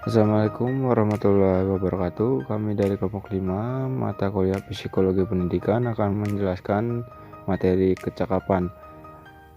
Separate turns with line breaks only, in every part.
Assalamualaikum warahmatullahi wabarakatuh. Kami dari kelompok 5 mata kuliah Psikologi Pendidikan akan menjelaskan materi kecakapan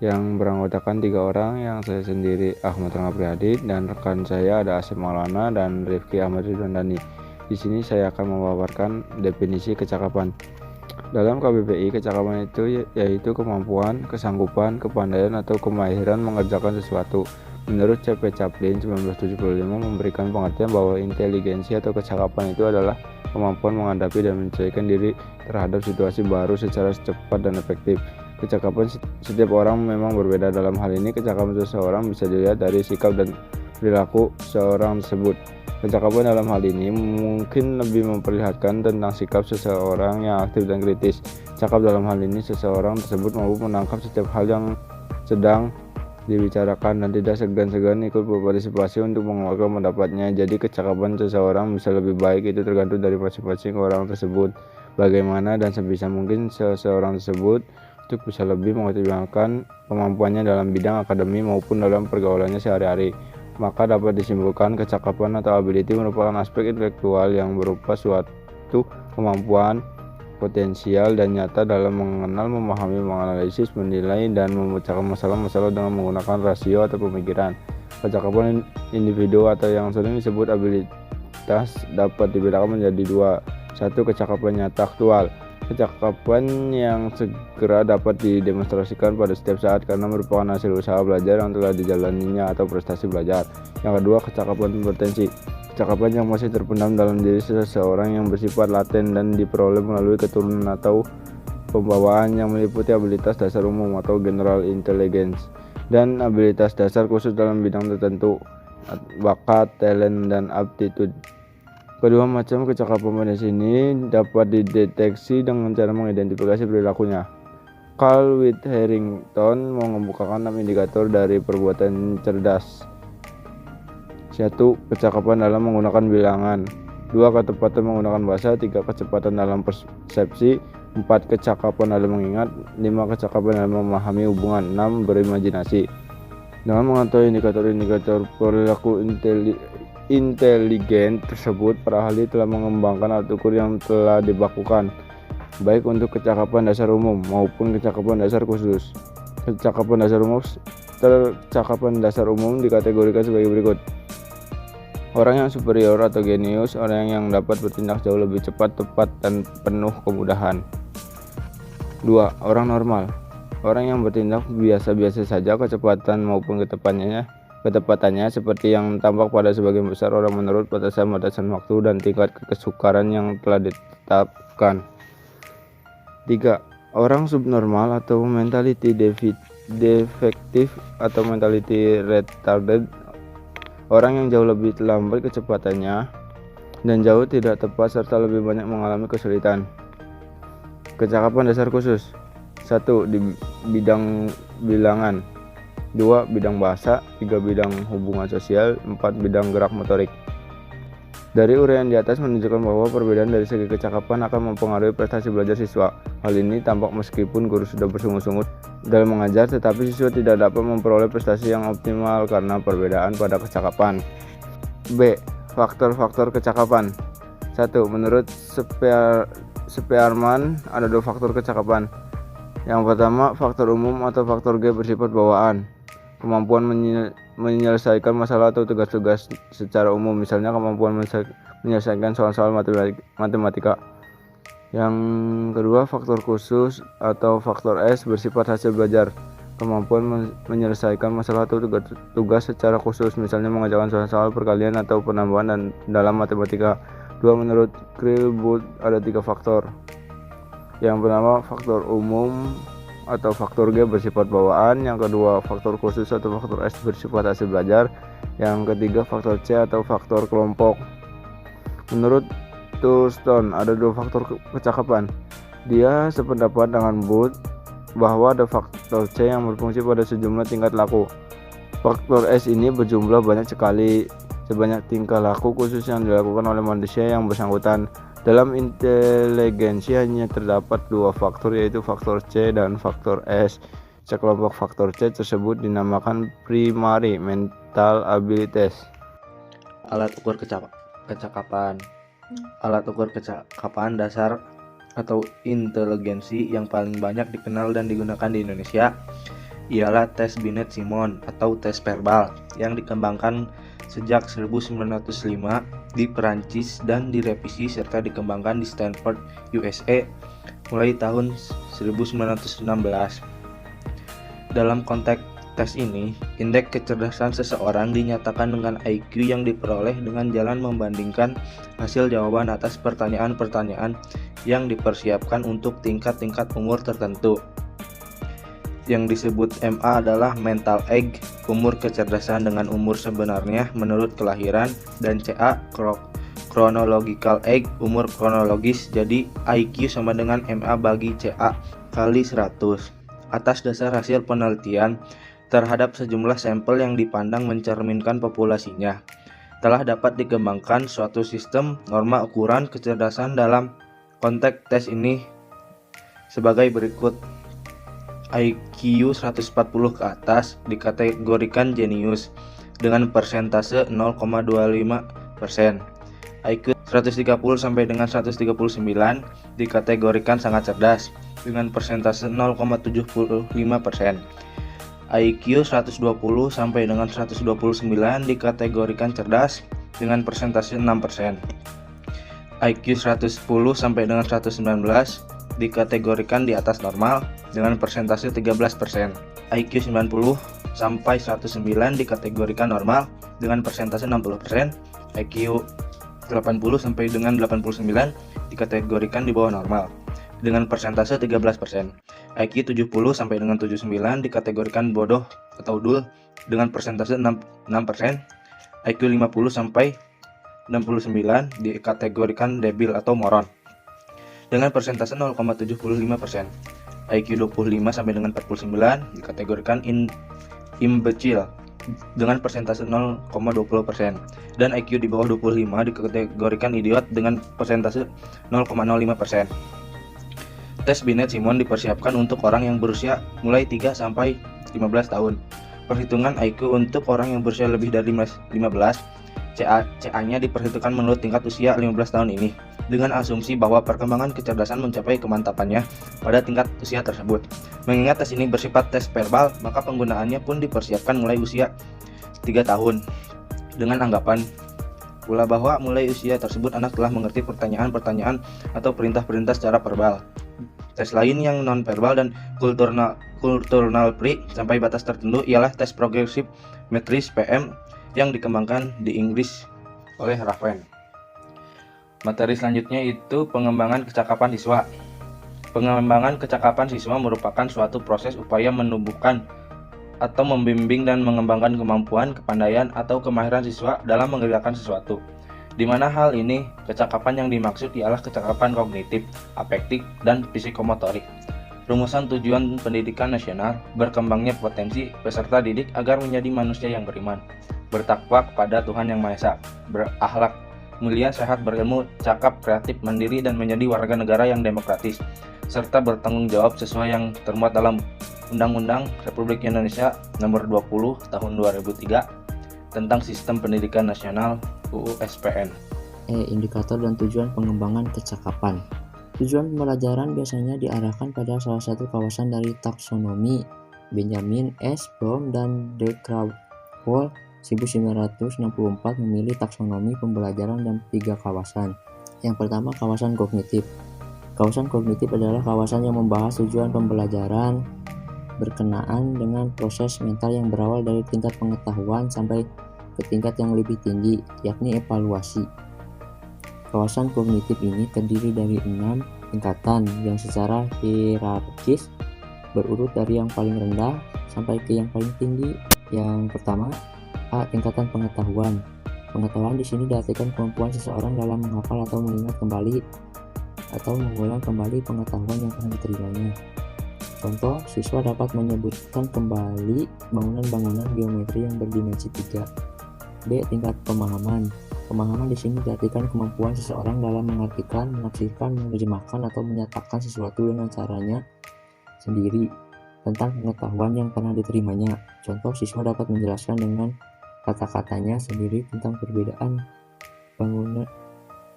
yang beranggotakan 3 orang, yang saya sendiri Ahmad Rangga Priadi dan rekan saya ada Asep Maulana dan Rifki Ahmad Ridwandani. Di sini saya akan memaparkan definisi kecakapan. Dalam KBBI, kecakapan itu yaitu kemampuan, kesanggupan, kepandaian atau kemahiran mengerjakan sesuatu. Menurut C.P. Chaplin 1975 memberikan pengertian bahwa inteligensi atau kecakapan itu adalah kemampuan menghadapi dan menyesuaikan diri terhadap situasi baru secara cepat dan efektif. Kecakapan setiap orang memang berbeda. Dalam hal ini, kecakapan seseorang bisa dilihat dari sikap dan perilaku seorang tersebut. Kecakapan dalam hal ini mungkin lebih memperlihatkan tentang sikap seseorang yang aktif dan kritis. Cakap dalam hal ini seseorang tersebut mampu menangkap setiap hal yang sedang dibicarakan dan tidak segan-segan ikut berpartisipasi untuk mengeluarkan pendapatnya. Jadi kecakapan seseorang bisa lebih baik itu tergantung dari masing-masing orang tersebut. Bagaimana dan sebisa mungkin seseorang tersebut untuk bisa lebih mengoptimalkan kemampuannya dalam bidang akademi maupun dalam pergaulannya sehari-hari. Maka dapat disimpulkan kecakapan atau ability merupakan aspek intelektual yang berupa suatu kemampuan potensial dan nyata dalam mengenal, memahami, menganalisis, menilai, dan memecahkan masalah-masalah dengan menggunakan rasio atau pemikiran. Kecakapan individu atau yang sering disebut abilitas dapat dibedakan menjadi dua. Satu, kecakapan nyata aktual. Kecakapan yang segera dapat didemonstrasikan pada setiap saat karena merupakan hasil usaha belajar yang telah dijalaninya atau prestasi belajar. Yang kedua, kecakapan potensi. Kecakapan yang masih terpendam dalam diri seseorang yang bersifat laten dan diperoleh melalui keturunan atau pembawaan, yang meliputi abilitas dasar umum atau general intelligence dan abilitas dasar khusus dalam bidang tertentu, bakat, talent, dan aptitude. Kedua macam kecakapan pada sini dapat dideteksi dengan cara mengidentifikasi perilakunya. Carl Harrington mengemukakan 6 indikator dari perbuatan cerdas. 1. Kecakapan dalam menggunakan bilangan. 2. Ketepatan menggunakan bahasa. 3. Kecepatan dalam persepsi. 4. Kecakapan dalam mengingat. 5. Kecakapan dalam memahami hubungan. 6. Berimajinasi. Dengan mengetahui indikator-indikator perilaku inteligen tersebut, para ahli telah mengembangkan alat ukur yang telah dibakukan, baik untuk kecakapan dasar umum maupun kecakapan dasar khusus. Kecakapan dasar umum dikategorikan sebagai berikut. Orang yang superior atau genius, orang yang dapat bertindak jauh lebih cepat, tepat, dan penuh kemudahan. 2. Orang normal, orang yang bertindak biasa-biasa saja, kecepatan maupun ketepatannya seperti yang tampak pada sebagian besar orang menurut batasan-batasan waktu dan tingkat kesukaran yang telah ditetapkan. 3. Orang subnormal atau mentality defektif atau mentality retarded, orang yang jauh lebih lambat kecepatannya dan jauh tidak tepat serta lebih banyak mengalami kesulitan. Kecakapan dasar khusus. 1. Di bidang bilangan. 2. Bidang bahasa. 3. Bidang hubungan sosial. 4. Bidang gerak motorik. Dari uraian di atas menunjukkan bahwa perbedaan dari segi kecakapan akan mempengaruhi prestasi belajar siswa. Hal ini tampak meskipun guru sudah bersungguh-sungguh dalam mengajar, tetapi siswa tidak dapat memperoleh prestasi yang optimal karena perbedaan pada kecakapan. B. Faktor-faktor kecakapan. 1. Menurut Spearman, ada 2 faktor kecakapan. Yang pertama, faktor umum atau faktor G bersifat bawaan. Kemampuan menyelesaikan masalah atau tugas-tugas secara umum, misalnya kemampuan menyelesaikan soal-soal matematika. Yang kedua, faktor khusus atau faktor S bersifat hasil belajar. Kemampuan menyelesaikan masalah atau tugas secara khusus, misalnya mengerjakan soal-soal perkalian atau penambahan dalam matematika. 2. Menurut Krillwood, ada 3 faktor. Yang pertama, faktor umum atau faktor G bersifat bawaan. Yang kedua, faktor khusus atau faktor S bersifat hasil belajar. Yang ketiga, faktor C atau faktor kelompok. Menurut Thurston, ada 2 faktor kecakapan. Dia sependapat dengan Booth bahwa ada faktor C yang berfungsi pada sejumlah tingkat laku. Faktor S ini berjumlah banyak sekali, sebanyak tingkah laku khusus yang dilakukan oleh manusia yang bersangkutan. Dalam inteligensi hanya terdapat 2 faktor, yaitu faktor C dan faktor S. Sekelompok faktor C tersebut dinamakan primary mental abilities.
Alat ukur kecakapan. Alat ukur kecakapan dasar atau inteligensi yang paling banyak dikenal dan digunakan di Indonesia ialah tes Binet-Simon atau tes verbal yang dikembangkan sejak 1905 di Perancis dan direvisi serta dikembangkan di Stanford, USA mulai tahun 1916. Dalam konteks tes ini, indeks kecerdasan seseorang dinyatakan dengan IQ yang diperoleh dengan jalan membandingkan hasil jawaban atas pertanyaan-pertanyaan yang dipersiapkan untuk tingkat-tingkat umur tertentu. Yang disebut MA adalah mental age, umur kecerdasan dengan umur sebenarnya menurut kelahiran, dan CA chronological age, umur kronologis. Jadi IQ sama dengan MA bagi CA kali 100. Atas dasar hasil penelitian terhadap sejumlah sampel yang dipandang mencerminkan populasinya, telah dapat dikembangkan suatu sistem norma ukuran kecerdasan dalam konteks tes ini sebagai berikut. IQ 140 ke atas dikategorikan jenius dengan persentase 0,25%. IQ 130 sampai dengan 139 dikategorikan sangat cerdas dengan persentase 0,75%. IQ 120 sampai dengan 129 dikategorikan cerdas dengan persentase 6%. IQ 110 sampai dengan 119 dikategorikan di atas normal dengan persentase 13%. IQ 90 sampai 109 dikategorikan normal dengan persentase 60%. IQ 80 sampai dengan 89 dikategorikan di bawah normal dengan persentase 13%. IQ 70 sampai dengan 79 dikategorikan bodoh atau dul dengan persentase 6%. IQ 50 sampai 69 dikategorikan debil atau moron dengan persentase 0,75%. IQ 25 sampai dengan 49 dikategorikan imbecil dengan persentase 0,20%, dan IQ di bawah 25 dikategorikan idiot dengan persentase 0,05%. Tes Binet-Simon dipersiapkan untuk orang yang berusia mulai 3 sampai 15 tahun. Perhitungan IQ untuk orang yang berusia lebih dari 15, CA-nya diperhitungkan menurut tingkat usia 15 tahun ini, dengan asumsi bahwa perkembangan kecerdasan mencapai kemantapannya pada tingkat usia tersebut. Mengingat tes ini bersifat tes verbal, maka penggunaannya pun dipersiapkan mulai usia 3 tahun, dengan anggapan pula bahwa mulai usia tersebut anak telah mengerti pertanyaan-pertanyaan atau perintah-perintah secara verbal. Tes lain yang non-verbal dan cultural free sampai batas tertentu ialah tes progressive matrix PM yang dikembangkan di Inggris oleh Raven. Materi selanjutnya itu pengembangan kecakapan siswa. Pengembangan kecakapan siswa merupakan suatu proses upaya menumbuhkan atau membimbing dan mengembangkan kemampuan, kepandaian, atau kemahiran siswa dalam mengerjakan sesuatu. Di mana hal ini, kecakapan yang dimaksud ialah kecakapan kognitif, afektif, dan psikomotorik. Rumusan tujuan pendidikan nasional, berkembangnya potensi peserta didik agar menjadi manusia yang beriman, bertakwa kepada Tuhan Yang Maha Esa, berakhlak mulia, sehat, berilmu, cakap, kreatif, mandiri, dan menjadi warga negara yang demokratis, serta bertanggung jawab sesuai yang termuat dalam Undang-Undang Republik Indonesia Nomor 20 Tahun 2003 tentang Sistem Pendidikan Nasional UU SPN.
Indikator dan tujuan pengembangan kecakapan. Tujuan pembelajaran biasanya diarahkan pada salah satu kawasan dari taksonomi. Benjamin S. Bloom dan De Crowell 1964 memilih taksonomi pembelajaran dan 3 kawasan. Yang pertama, kawasan kognitif. Kawasan kognitif adalah kawasan yang membahas tujuan pembelajaran berkenaan dengan proses mental yang berawal dari tingkat pengetahuan sampai ke tingkat yang lebih tinggi, yakni evaluasi. Kawasan kognitif ini terdiri dari 6 tingkatan yang secara hierarkis berurut dari yang paling rendah sampai ke yang paling tinggi. Yang pertama, A. Tingkatan pengetahuan. Pengetahuan di sini diartikan kemampuan seseorang dalam menghafal atau mengingat kembali atau mengulang kembali pengetahuan yang pernah diterimanya. Contoh, siswa dapat menyebutkan kembali bangunan-bangunan geometri yang berdimensi 3. B. Tingkat pemahaman. Pemahaman di sini diartikan kemampuan seseorang dalam mengartikan, menafsirkan, menerjemahkan, atau menyatakan sesuatu dengan caranya sendiri tentang pengetahuan yang pernah diterimanya. Contoh, siswa dapat menjelaskan dengan kata-katanya sendiri tentang perbedaan bangunan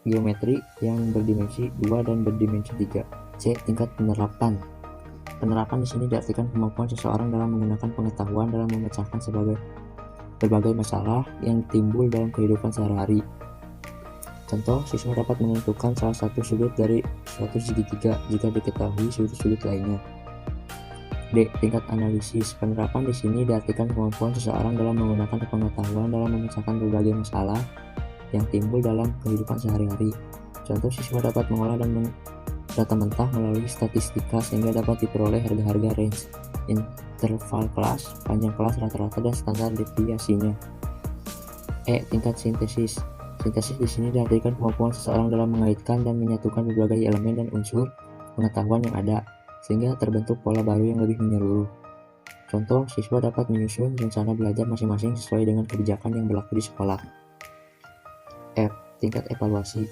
geometri yang berdimensi 2 dan berdimensi 3. C. Tingkat penerapan. Penerapan di sini diartikan kemampuan seseorang dalam menggunakan pengetahuan dalam memecahkan berbagai masalah yang timbul dalam kehidupan sehari-hari. Contoh, siswa dapat menentukan salah satu sudut dari suatu segitiga jika diketahui sudut-sudut lainnya. D. Tingkat analisis. Penerapan di sini diartikan kemampuan seseorang dalam menggunakan pengetahuan dalam memecahkan berbagai masalah yang timbul dalam kehidupan sehari-hari. Contoh, siswa dapat mengolah dan data mentah melalui statistika sehingga dapat diperoleh harga-harga range, interval kelas, panjang kelas rata-rata, dan standar deviasinya. E. Tingkat sintesis. Sintesis di sini diartikan kemampuan seseorang dalam mengaitkan dan menyatukan berbagai elemen dan unsur pengetahuan yang ada, sehingga terbentuk pola baru yang lebih menyeluruh. Contoh, siswa dapat menyusun rencana belajar masing-masing sesuai dengan kebijakan yang berlaku di sekolah. F. Tingkat evaluasi.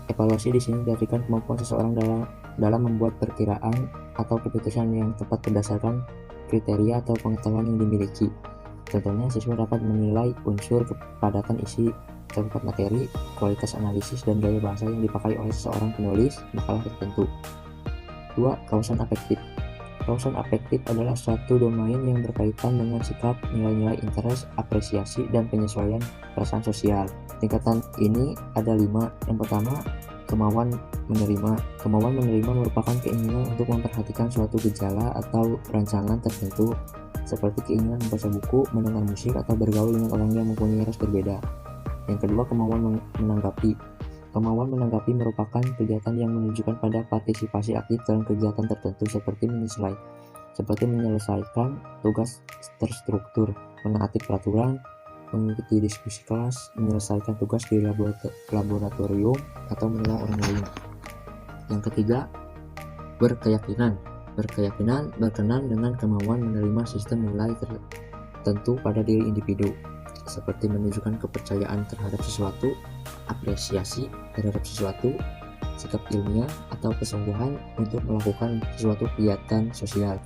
Evaluasi di sini diartikan kemampuan seseorang dalam membuat perkiraan atau keputusan yang tepat berdasarkan kriteria atau pengetahuan yang dimiliki. Contohnya, siswa dapat menilai unsur kepadatan isi, tempat materi, kualitas analisis, dan gaya bahasa yang dipakai oleh seseorang penulis makalah tertentu. 2. Kawasan afektif. Kawasan afektif adalah suatu domain yang berkaitan dengan sikap, nilai-nilai interest, apresiasi, dan penyesuaian perasaan sosial. Tingkatan ini ada 5. Yang pertama, kemauan menerima. Kemauan menerima merupakan keinginan untuk memperhatikan suatu gejala atau rancangan tertentu, seperti keinginan membaca buku, mendengar musik, atau bergaul dengan orang yang mempunyai ras berbeda. Yang kedua, kemauan menanggapi. Kemauan menanggapi merupakan kegiatan yang menunjukkan pada partisipasi aktif dalam kegiatan tertentu, seperti menyelesaikan tugas terstruktur, menaati peraturan, mengikuti diskusi kelas, menyelesaikan tugas di laboratorium, atau menolong orang lain. Yang ketiga, berkeyakinan. Berkeyakinan berkenan dengan kemauan menerima sistem nilai tertentu pada diri individu, seperti menunjukkan kepercayaan terhadap sesuatu, apresiasi terhadap sesuatu, sikap ilmiah, atau kesungguhan untuk melakukan sesuatu kegiatan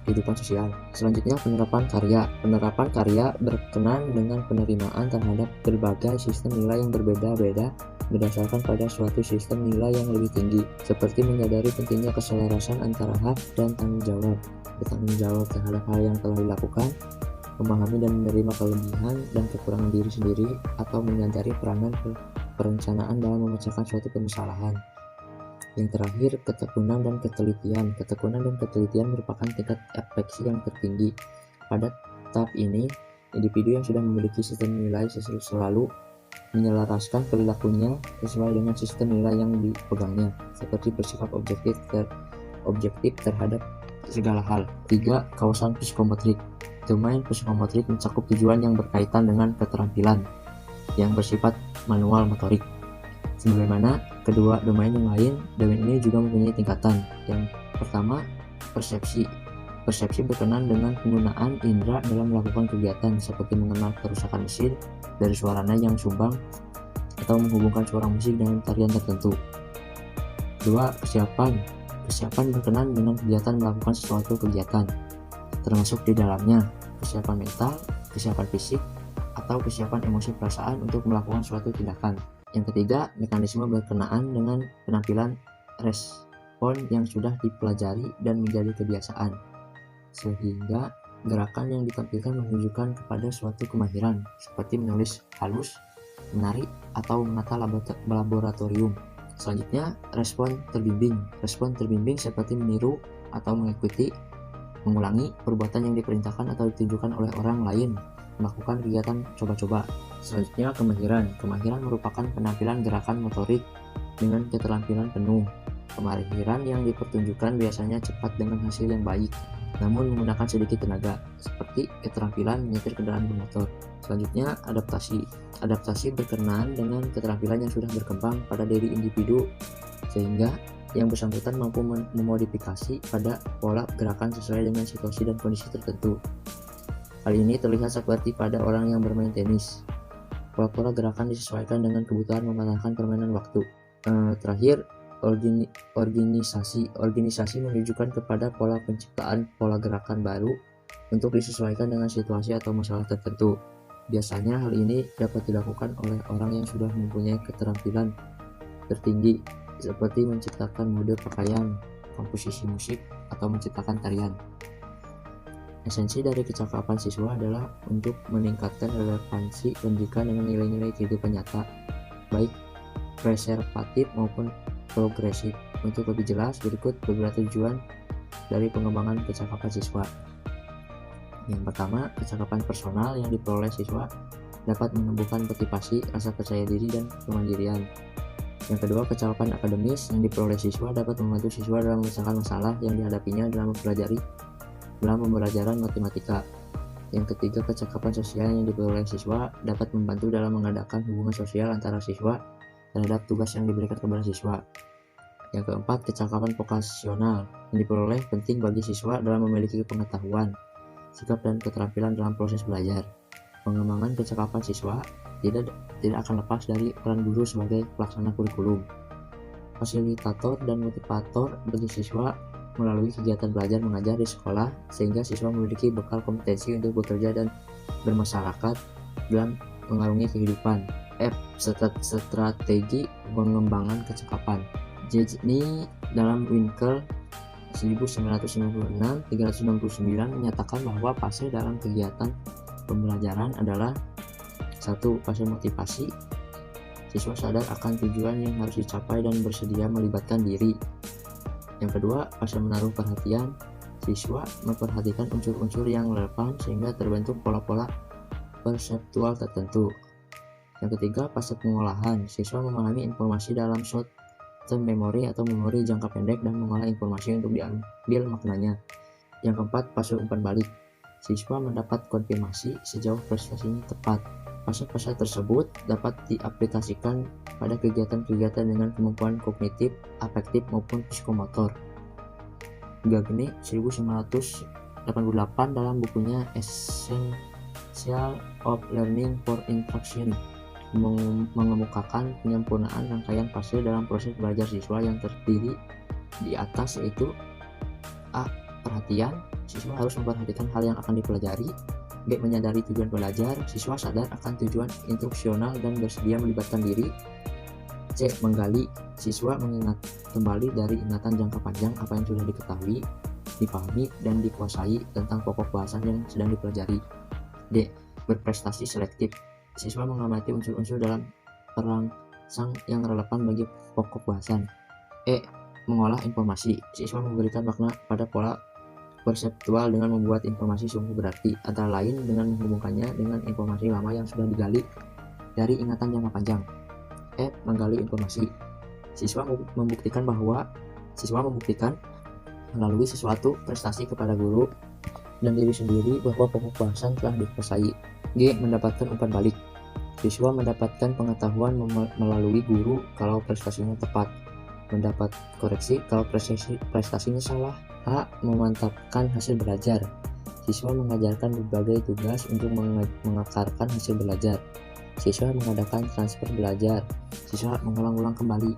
kehidupan sosial. Selanjutnya, penerapan karya. Penerapan karya berkenan dengan penerimaan terhadap berbagai sistem nilai yang berbeda-beda berdasarkan pada suatu sistem nilai yang lebih tinggi, seperti menyadari pentingnya keselarasan antara hak dan tanggung jawab, bertanggung jawab terhadap hal yang telah dilakukan, memahami dan menerima kelebihan dan kekurangan diri sendiri, atau menyadari peranan perencanaan dalam memecahkan suatu permasalahan. Yang terakhir, ketekunan dan ketelitian. Ketekunan dan ketelitian merupakan tingkat afeksi yang tertinggi. Pada tahap ini, individu yang sudah memiliki sistem nilai selalu menyelaraskan perilakunya sesuai dengan sistem nilai yang dipegangnya, seperti bersikap objektif terhadap segala hal. 3. Kawasan psikomotrik. Domain psikomotrik mencakup tujuan yang berkaitan dengan keterampilan yang bersifat manual motorik. Sebagaimana kedua domain yang lain, domain ini juga mempunyai tingkatan. Yang pertama, persepsi. Persepsi berkenan dengan penggunaan indera dalam melakukan kegiatan, seperti mengenal kerusakan mesin dari suaranya yang sumbang, atau menghubungkan suara musik dengan tarian tertentu. 2. Kesiapan. Kesiapan berkenan dengan kegiatan melakukan suatu kegiatan, termasuk di dalamnya kesiapan mental, kesiapan fisik, atau kesiapan emosi perasaan untuk melakukan suatu tindakan. Yang ketiga, mekanisme berkenaan dengan penampilan respon yang sudah dipelajari dan menjadi kebiasaan, sehingga gerakan yang ditampilkan menunjukkan kepada suatu kemahiran, seperti menulis halus, menari, atau menata laboratorium. Selanjutnya, respon terbimbing. Respon terbimbing seperti meniru atau mengikuti, mengulangi perbuatan yang diperintahkan atau ditunjukkan oleh orang lain, melakukan kegiatan coba-coba. Selanjutnya, kemahiran. Kemahiran merupakan penampilan gerakan motorik dengan keterampilan penuh. Kemahiran yang dipertunjukkan biasanya cepat dengan hasil yang baik, namun menggunakan sedikit tenaga, seperti keterampilan menyetir kendaraan bermotor. Selanjutnya, adaptasi. Adaptasi berkenaan dengan keterampilan yang sudah berkembang pada diri individu, sehingga yang bersangkutan mampu memodifikasi pada pola gerakan sesuai dengan situasi dan kondisi tertentu. Hal ini terlihat seperti pada orang yang bermain tenis. Pola-pola gerakan disesuaikan dengan kebutuhan mematahkan permainan waktu. Terakhir, organisasi. Organisasi menunjukkan kepada pola penciptaan pola gerakan baru untuk disesuaikan dengan situasi atau masalah tertentu. Biasanya hal ini dapat dilakukan oleh orang yang sudah mempunyai keterampilan tertinggi seperti menciptakan mode pakaian, komposisi musik, atau menciptakan tarian. Esensi dari kecakapan siswa adalah untuk meningkatkan relevansi pendidikan dengan nilai-nilai kehidupan nyata, baik preservatif maupun progresif. Untuk lebih jelas, berikut beberapa tujuan dari pengembangan kecakapan siswa. Yang pertama, kecakapan personal yang diperoleh siswa dapat menumbuhkan motivasi, rasa percaya diri, dan kemandirian. Yang kedua, kecakapan akademis yang diperoleh siswa dapat membantu siswa dalam memecahkan masalah yang dihadapinya dalam pembelajaran matematika. Yang ketiga, kecakapan sosial yang diperoleh siswa dapat membantu dalam mengadakan hubungan sosial antara siswa terhadap tugas yang diberikan kepada siswa. Yang keempat, kecakapan vokasional yang diperoleh penting bagi siswa dalam memiliki pengetahuan, sikap, dan keterampilan dalam proses belajar. Pengembangan kecakapan siswa tidak akan lepas dari peran guru sebagai pelaksana kurikulum, fasilitator, dan motivator bagi siswa melalui kegiatan belajar mengajar di sekolah, sehingga siswa memiliki bekal kompetensi untuk bekerja dan bermasyarakat dalam mengarungi kehidupan. F. Strategi pengembangan kecakapan. Jadi dalam Winkel 1996-369 menyatakan bahwa fase dalam kegiatan pembelajaran adalah 1. Fase motivasi. Siswa sadar akan tujuan yang harus dicapai dan bersedia melibatkan diri. Yang kedua, fase menaruh perhatian. Siswa memperhatikan unsur-unsur yang relevan sehingga terbentuk pola-pola perseptual tertentu. Yang ketiga, fase pengolahan. Siswa memahami informasi dalam short term memory atau memori jangka pendek dan mengolah informasi untuk diambil maknanya. Yang keempat, fase umpan balik. Siswa mendapat konfirmasi sejauh prestasinya tepat. Fase-fase tersebut dapat diaplikasikan pada kegiatan-kegiatan dengan kemampuan kognitif, afektif, maupun psikomotor. Gagne 1988 dalam bukunya Essential of Learning for Instruction mengemukakan penyempurnaan rangkaian fase dalam proses belajar siswa yang terdiri di atas, yaitu A. Perhatian. Siswa harus memperhatikan hal yang akan dipelajari. B. Menyadari tujuan belajar. Siswa sadar akan tujuan instruksional dan bersedia melibatkan diri. C. Menggali. Siswa mengingat kembali dari ingatan jangka panjang apa yang sudah diketahui, dipahami, dan dikuasai tentang pokok bahasan yang sedang dipelajari. D. Berprestasi selektif. Siswa mengamati unsur-unsur dalam perangsang yang relevan bagi pokok bahasan. E. Mengolah informasi. Siswa memberikan makna pada pola perseptual dengan membuat informasi sungguh berarti, antara lain dengan menghubungkannya dengan informasi lama yang sudah digali dari ingatan jangka panjang. F. Menggali informasi. Siswa membuktikan melalui sesuatu prestasi kepada guru dan diri sendiri bahwa pokok bahasan telah dikuasai. G. Mendapatkan umpan balik. Siswa mendapatkan pengetahuan melalui guru kalau prestasinya tepat, mendapat koreksi kalau prestasinya salah. H. Memantapkan hasil belajar. Siswa mengajarkan berbagai tugas untuk mengakarkan hasil belajar. Siswa mengadakan transfer belajar. Siswa mengulang-ulang kembali.